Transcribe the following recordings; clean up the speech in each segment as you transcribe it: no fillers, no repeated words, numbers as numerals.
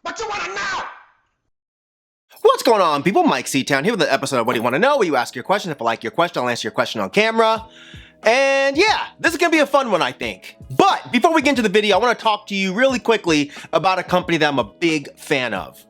What you wanna know? What's going on, people? Myke ctown here with an episode of What Do You Want to Know, where you ask your question. If I like your question, I'll answer your question on camera. And yeah, this is gonna be a fun one, I think. But before we get into the video, I want to talk to you really quickly about a company that I'm a big fan of.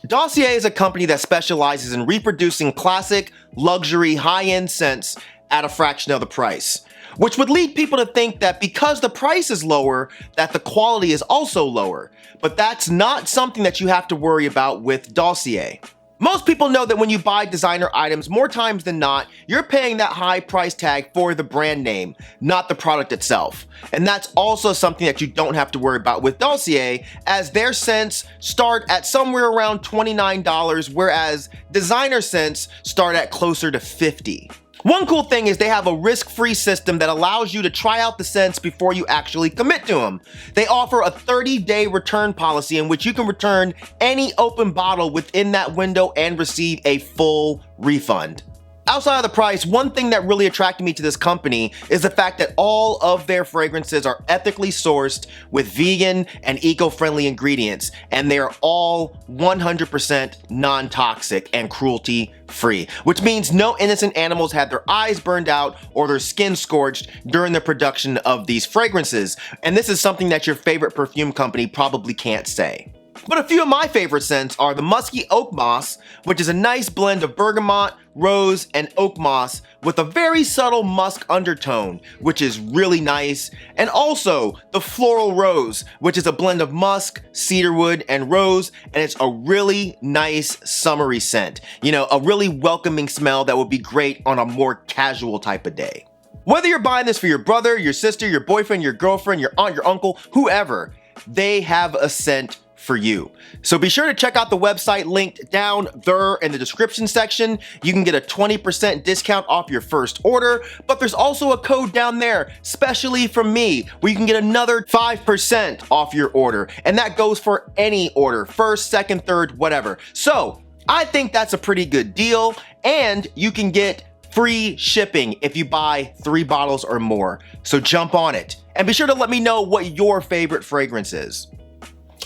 Dossier is a company that specializes in reproducing classic, luxury, high-end scents at a fraction of the price, which would lead people to think that because the price is lower, that the quality is also lower. But that's not something that you have to worry about with Dossier. Most people know that when you buy designer items, more times than not, you're paying that high price tag for the brand name, not the product itself. And that's also something that you don't have to worry about with Dossier, as their scents start at somewhere around $29, whereas designer scents start at closer to $50. One cool thing is they have a risk-free system that allows you to try out the scents before you actually commit to them. They offer a 30-day return policy in which you can return any open bottle within that window and receive a full refund. Outside of the price, one thing that really attracted me to this company is the fact that all of their fragrances are ethically sourced with vegan and eco-friendly ingredients, and they are all 100% non-toxic and cruelty-free, which means no innocent animals had their eyes burned out or their skin scorched during the production of these fragrances. And this is something that your favorite perfume company probably can't say. But a few of my favorite scents are the musky oak moss, which is a nice blend of bergamot, rose, and oak moss with a very subtle musk undertone, which is really nice. And also the floral rose, which is a blend of musk, cedarwood, and rose, and it's a really nice summery scent. You know, a really welcoming smell that would be great on a more casual type of day. Whether you're buying this for your brother, your sister, your boyfriend, your girlfriend, your aunt, your uncle, whoever, they have a scent for you. So be sure to check out the website linked down there in the description section. You can get a 20% discount off your first order, but there's also a code down there, specially from me, where you can get another 5% off your order. And that goes for any order, first, second, third, whatever. So I think that's a pretty good deal, and you can get free shipping if you buy 3 bottles or more. So jump on it. And be sure to let me know what your favorite fragrance is.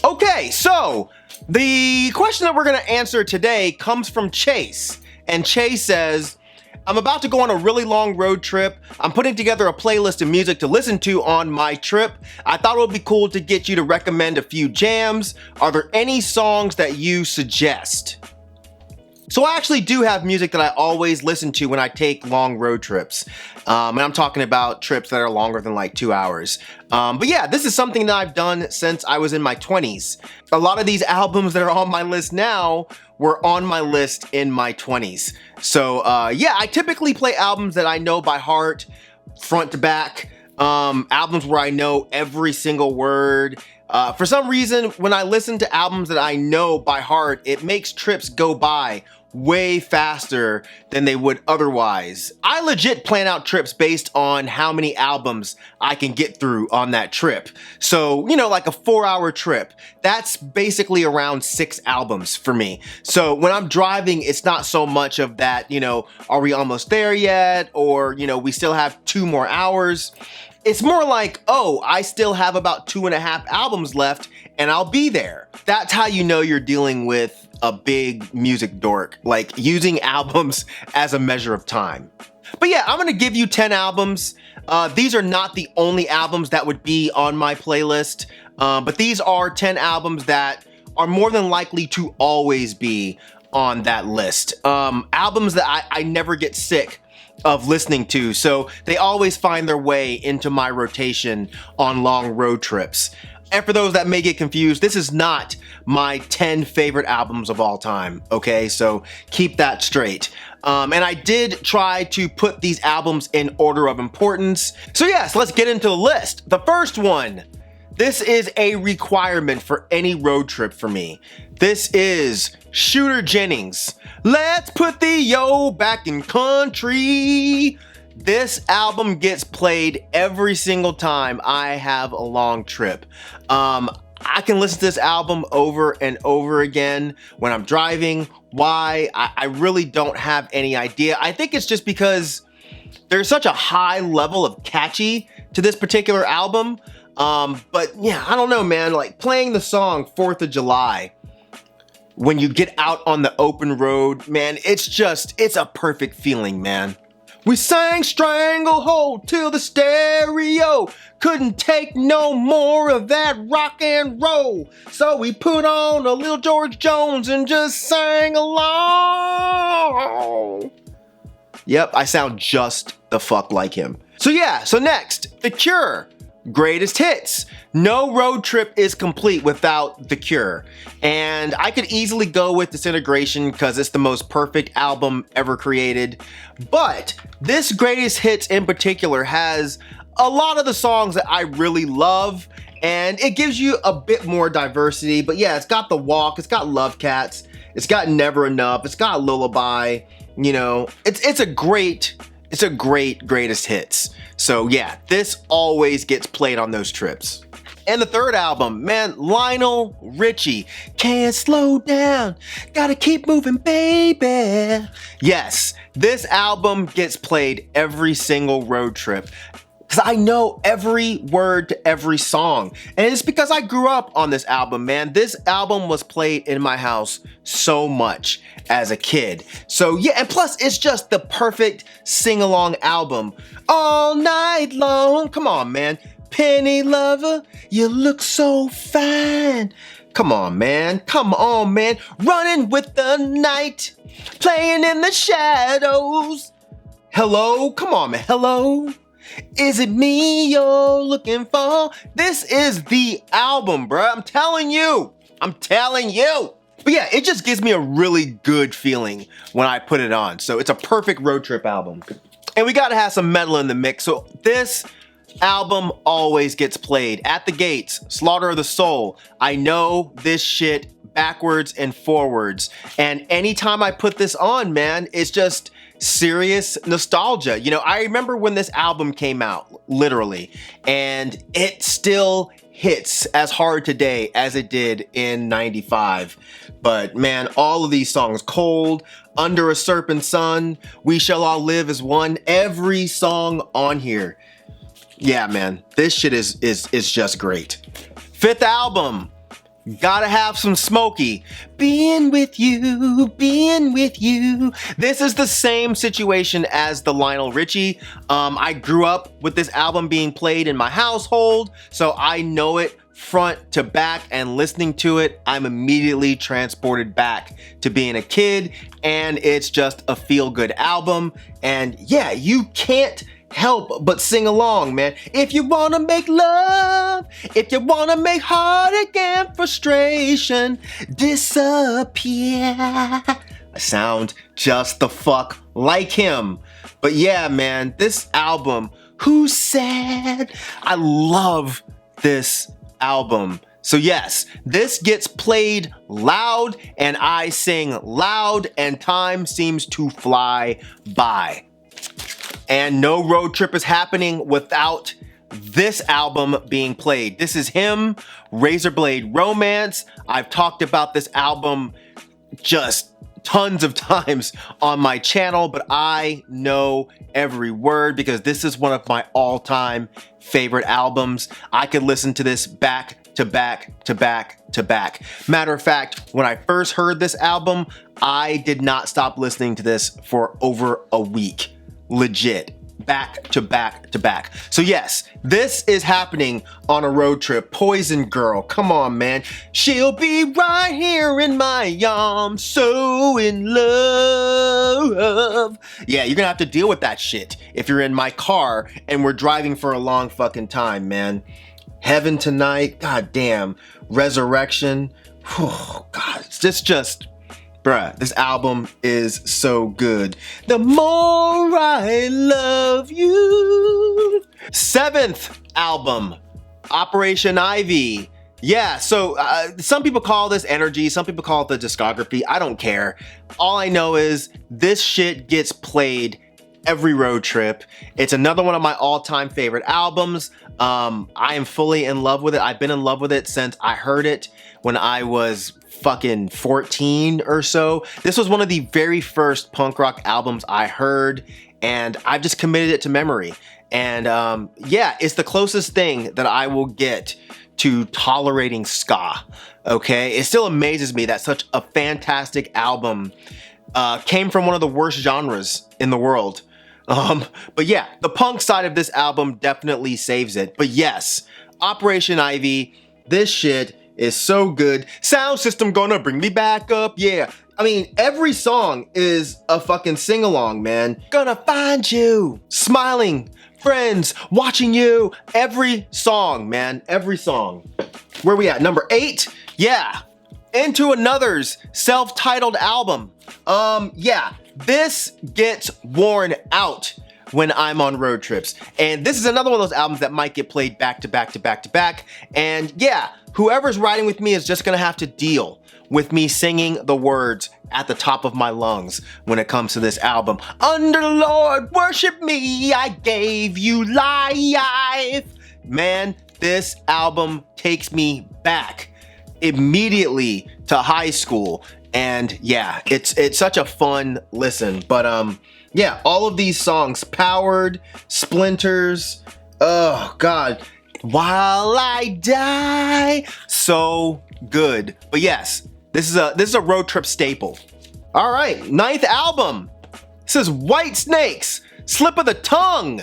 Okay, so the question that we're gonna answer today comes from Chase. And Chase says, I'm about to go on a really long road trip. I'm putting together a playlist of music to listen to on my trip. I thought it would be cool to get you to recommend a few jams. Are there any songs that you suggest? So I actually do have music that I always listen to when I take long road trips. And I'm talking about trips that are longer than like 2 hours. But yeah, this is something that I've done since I was in my 20s. A lot of these albums that are on my list now were on my list in my 20s. So yeah, I typically play albums that I know by heart, front to back. Albums where I know every single word. For some reason, when I listen to albums that I know by heart, it makes trips go by way faster than they would otherwise. I legit plan out trips based on how many albums I can get through on that trip. So, you know, like a 4-hour trip, that's basically around 6 albums for me. So when I'm driving, it's not so much of that, you know, are we almost there yet? Or, you know, we still have 2 more hours. It's more like, oh, I still have about 2.5 albums left and I'll be there. That's how you know you're dealing with a big music dork, like using albums as a measure of time. But yeah, I'm gonna give you 10 albums. These are not the only albums that would be on my playlist, but these are 10 albums that are more than likely to always be on that list. Albums that I never get sick of listening to, so they always find their way into my rotation on long road trips. And for those that may get confused, this is not my 10 favorite albums of all time, okay? So keep that straight. And I did try to put these albums in order of importance. So yes, let's get into the list. The first one, this is a requirement for any road trip for me. This is Shooter Jennings. Let's put the yo back in country. This album gets played every single time I have a long trip. I can listen to this album over and over again when I'm driving. Why? I really don't have any idea. I think it's just because there's such a high level of catchy to this particular album. But yeah, I don't know, man. Like playing the song 4th of July when you get out on the open road, man, it's a perfect feeling, man. We sang Stranglehold till the stereo couldn't take no more of that rock and roll. So we put on a little George Jones and just sang along. Yep, I sound just the fuck like him. So yeah, so next, The Cure. Greatest hits. No road trip is complete without The Cure. And I could easily go with Disintegration because it's the most perfect album ever created. But this greatest hits in particular has a lot of the songs that I really love, and it gives you a bit more diversity. But yeah, it's got The Walk, it's got Love Cats, it's got Never Enough, it's got Lullaby. You know, it's a great greatest hits. So yeah, this always gets played on those trips. And the third album, man, Lionel Richie, Can't Slow Down, Gotta Keep Moving, Baby. Yes, this album gets played every single road trip, because I know every word to every song. And it's because I grew up on this album, man. This album was played in my house so much as a kid. So yeah, and plus it's just the perfect sing-along album. All night long, come on, man. Penny Lover, you look so fine. Come on, man. Come on, man. Running with the night, playing in the shadows. Hello, come on, man. Hello. Is it me you're looking for? This is the album, bruh. I'm telling you. But yeah, it just gives me a really good feeling when I put it on. So it's a perfect road trip album. And we gotta have some metal in the mix. So this album always gets played at the gates. Slaughter of the Soul. I know this shit backwards and forwards. And anytime I put this on, man, it's just serious nostalgia. You know, I remember when this album came out, literally, and it still hits as hard today as it did in '95. But man, all of these songs, Cold, Under a Serpent Sun, We Shall All Live as One, every song on here. Yeah, man, this shit is just great. Fifth album, gotta have some Smokey. Being with you, being with you. This is the same situation as the Lionel Richie. I grew up with this album being played in my household, so I know it front to back, and listening to it, I'm immediately transported back to being a kid, and it's just a feel-good album. And yeah, you can't help but sing along, man. If you wanna make love, if you wanna make heartache and frustration disappear. I sound just the fuck like him. But yeah, man, this album, Who Said? I love this album. So yes, this gets played loud, and I sing loud, and time seems to fly by. And no road trip is happening without this album being played. This is him, Razorblade Romance. I've talked about this album just tons of times on my channel, but I know every word because this is one of my all-time favorite albums. I could listen to this back to back to back to back. Matter of fact, when I first heard this album, I did not stop listening to this for over a week. Legit. Back to back to back. So yes, this is happening on a road trip. Poison Girl, come on, man. She'll be right here in my arms, so in love. Yeah, you're gonna have to deal with that shit if you're in my car and we're driving for a long fucking time, man. Heaven Tonight, god damn. Resurrection, oh god, it's just bruh, this album is so good. The more I love you. Seventh album, Operation Ivy. Yeah, so some people call this energy, some people call it the discography. I don't care. All I know is this shit gets played every road trip. It's another one of my all-time favorite albums. I am fully in love with it. I've been in love with it since I heard it when I was fucking 14 or so. This was one of the very first punk rock albums I heard, and I've just committed it to memory. And yeah, it's the closest thing that I will get to tolerating ska, okay? It still amazes me that such a fantastic album came from one of the worst genres in the world. But yeah, the punk side of this album definitely saves it. But yes, Operation Ivy, this shit is so good. Sound system gonna bring me back up, yeah. I mean, every song is a fucking sing-along, man. Gonna find you, smiling, friends, watching you. Every song, man, every song. Where we at? Number 8? Yeah, Into Another's self-titled album. Yeah, this gets worn out when I'm on road trips. And this is another one of those albums that might get played back to back to back to back. And yeah, whoever's riding with me is just gonna have to deal with me singing the words at the top of my lungs when it comes to this album. Under the Lord, worship me, I gave you life. Man, this album takes me back immediately to high school. And yeah, it's such a fun listen. But yeah, all of these songs, Powered, Splinters, oh God, While I Die, so good. But yes, this is a road trip staple. All right, 9th album. This is White Snakes, Slip of the Tongue.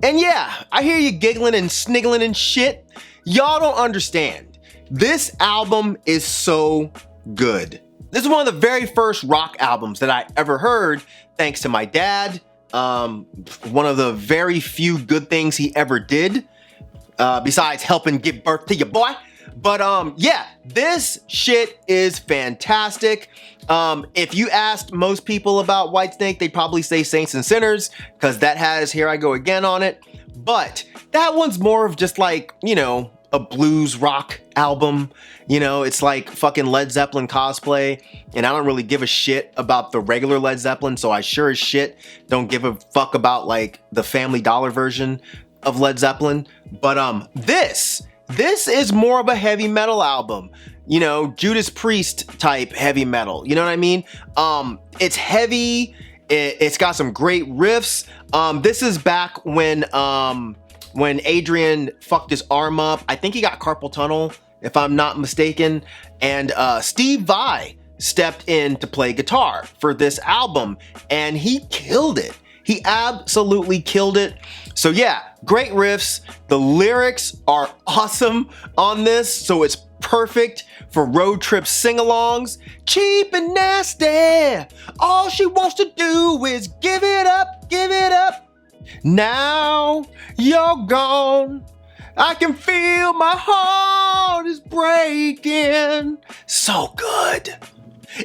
And yeah, I hear you giggling and sniggling and shit. Y'all don't understand. This album is so good. This is one of the very first rock albums that I ever heard, thanks to my dad. One of the very few good things he ever did, besides helping give birth to your boy. But yeah, this shit is fantastic. If you asked most people about Whitesnake, they'd probably say Saints and Sinners, because that has Here I Go Again on it. But that one's more of just like, you know, a blues rock album. You know, it's like fucking Led Zeppelin cosplay, and I don't really give a shit about the regular Led Zeppelin, so I sure as shit don't give a fuck about like the Family Dollar version of Led Zeppelin. But this is more of a heavy metal album, you know, Judas Priest type heavy metal, you know what I mean? It's heavy, it's got some great riffs. This is back when Adrian fucked his arm up. I think he got carpal tunnel, if I'm not mistaken. And Steve Vai stepped in to play guitar for this album, and he killed it. He absolutely killed it. So yeah, great riffs. The lyrics are awesome on this, so it's perfect for road trip sing-alongs. Cheap and nasty. All she wants to do is give it up, give it up. Now you're gone. I can feel my heart is breaking. So good.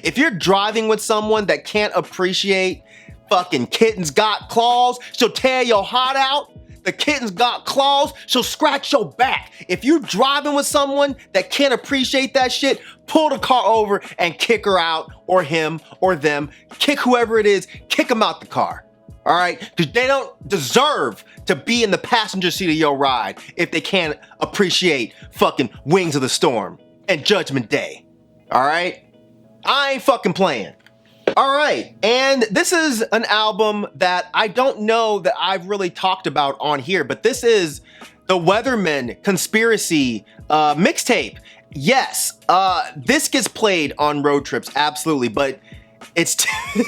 If you're driving with someone that can't appreciate fucking Kitten's Got Claws, she'll tear your heart out. The Kitten's Got Claws, she'll scratch your back. If you're driving with someone that can't appreciate that shit, pull the car over and kick her out, or him, or them. Kick whoever it is, kick them out the car. All right? Because they don't deserve to be in the passenger seat of your ride if they can't appreciate fucking Wings of the Storm and Judgment Day. All right? I ain't fucking playing. All right, and this is an album that I don't know that I've really talked about on here, but this is the Weatherman Conspiracy mixtape. Yes, this gets played on road trips, absolutely, but it's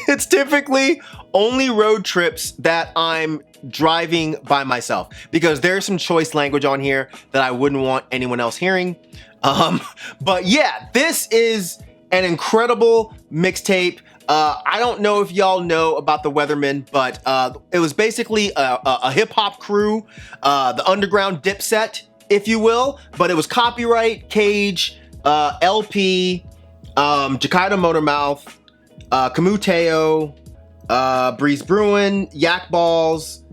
it's typically only road trips that I'm driving by myself, because there's some choice language on here that I wouldn't want anyone else hearing. But yeah, this is an incredible mixtape. I don't know if y'all know about the Weathermen, but it was basically a hip-hop crew, the underground Dipset, if you will, but it was Copyright, Cage, LP, Jakida Motormouth, Kamuteo, Breeze Bruin, Yak Balls.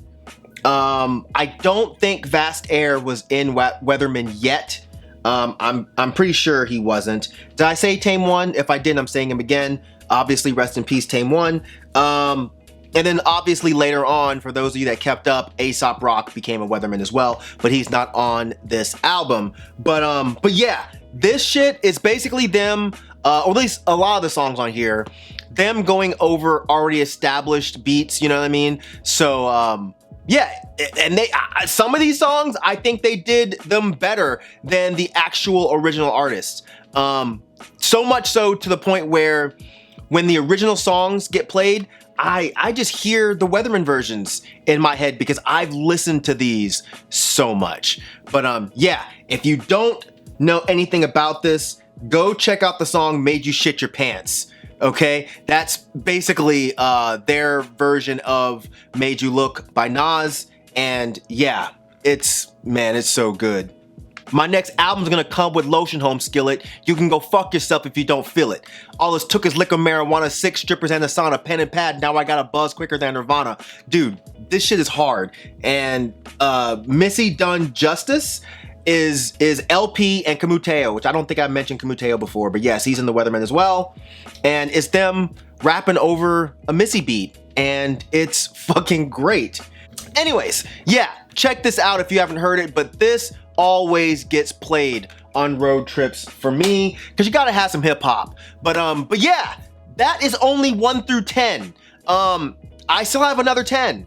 I don't think Vast Air was in Weatherman yet. I'm pretty sure he wasn't. Did I say Tame One? If I didn't, I'm saying him again. Obviously, rest in peace, Tame One. And then obviously later on, for those of you that kept up, Aesop Rock became a Weatherman as well, but he's not on this album. But yeah, this shit is basically them, or at least a lot of the songs on here, them going over already established beats, you know what I mean? So yeah, and they some of these songs, I think they did them better than the actual original artists. So much so to the point where when the original songs get played, I just hear the Weatherman versions in my head because I've listened to these so much. But yeah, if you don't know anything about this, go check out the song Made You Shit Your Pants. Okay, that's basically their version of Made You Look by Nas, and yeah, it's so good. My next album's gonna come with Lotion Home Skillet. You can go fuck yourself if you don't feel it. All this took is liquor, marijuana, 6 strippers, and a sauna, pen and pad. Now I got a buzz quicker than Nirvana. Dude, this shit is hard. And Missy Done Justice is LP and Kamuteo, which I don't think I mentioned Kamuteo before, but yes, he's in the Weatherman as well. And it's them rapping over a Missy beat, and it's fucking great. Anyways, yeah, check this out if you haven't heard it, but this always gets played on road trips for me because you gotta have some hip hop. But yeah, that is only 1 through 10. I still have another 10.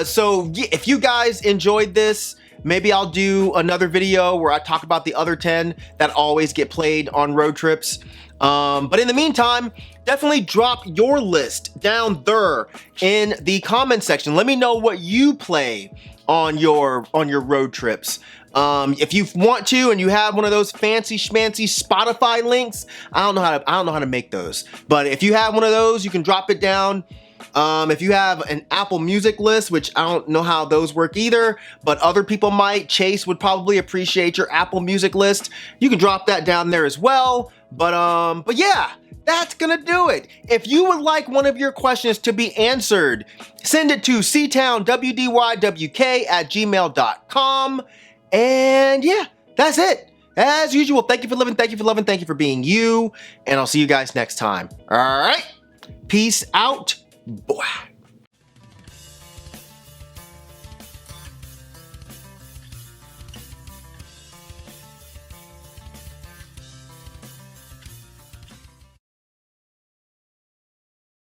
So yeah, if you guys enjoyed this, maybe I'll do another video where I talk about the other 10 that always get played on road trips. But in the meantime, definitely drop your list down there in the comment section. Let me know what you play on your road trips. If you want to and you have one of those fancy schmancy Spotify links, I don't know how to make those. But if you have one of those, you can drop it down. If you have an Apple Music list, which I don't know how those work either, but other people might, Chase would probably appreciate your Apple Music list. You can drop that down there as well. But yeah, that's gonna do it. If you would like one of your questions to be answered, send it to ctownwdywk@gmail.com. And yeah, that's it. As usual, thank you for living, thank you for loving, thank you for being you, and I'll see you guys next time. All right, peace out, boy.